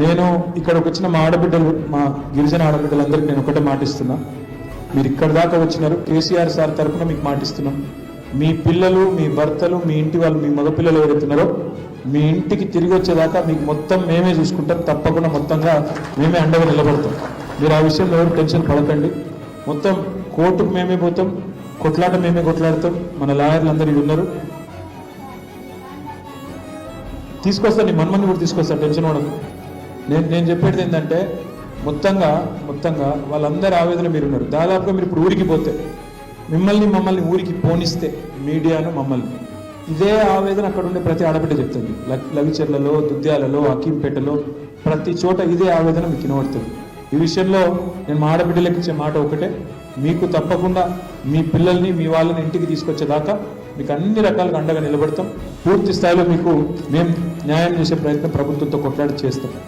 నేను ఇక్కడికి వచ్చిన మా ఆడబిడ్డలు, మా గిరిజన ఆడబిడ్డలందరికీ నేను ఒకటే మాటిస్తున్నా. మీరు ఇక్కడ దాకా వచ్చినారు, కేసీఆర్ సార్ తరఫున మీకు మాటిస్తున్నాం. మీ పిల్లలు, మీ భర్తలు, మీ ఇంటి వాళ్ళు, మీ మగపిల్లలు ఎవరైతున్నారో మీ ఇంటికి తిరిగి వచ్చేదాకా మీకు మొత్తం మేమే చూసుకుంటాం. తప్పకుండా మొత్తంగా మేమే అండగా నిలబడతాం. మీరు ఆ విషయంలో ఎవరు టెన్షన్ పడకండి. మొత్తం కోర్టుకు మేమే పోతాం, కొట్లాట మేమే కొట్లాడతాం. మన లాయర్లు అందరూ ఉన్నారు, తీసుకొస్తాను. నీ మన్మని కూడా తీసుకొస్తాను, టెన్షన్ పడదు. నేను చెప్పేది ఏంటంటే మొత్తంగా వాళ్ళందరి ఆవేదన మీరు ఉన్నారు. దాదాపుగా మీరు ఇప్పుడు ఊరికి పోతే మమ్మల్ని ఊరికి పోనిస్తే మీడియాను మమ్మల్ని ఇదే ఆవేదన అక్కడ ఉండే ప్రతి ఆడబిడ్డ చెప్తుంది. లవిచెర్లలో, దుద్యాలలో, అకీంపేటలో ప్రతి చోట ఇదే ఆవేదన మీకు వినబడుతుంది. ఈ విషయంలో నేను మా ఆడబిడ్డలకు ఇచ్చే మాట ఒకటే, మీకు తప్పకుండా మీ పిల్లల్ని, మీ వాళ్ళని ఇంటికి తీసుకొచ్చేదాకా మీకు అన్ని రకాలుగా అండగా నిలబడతాం. పూర్తి స్థాయిలో మీకు మేము న్యాయం చేసే ప్రయత్నం ప్రభుత్వంతో కొట్లాడి చేస్తాం.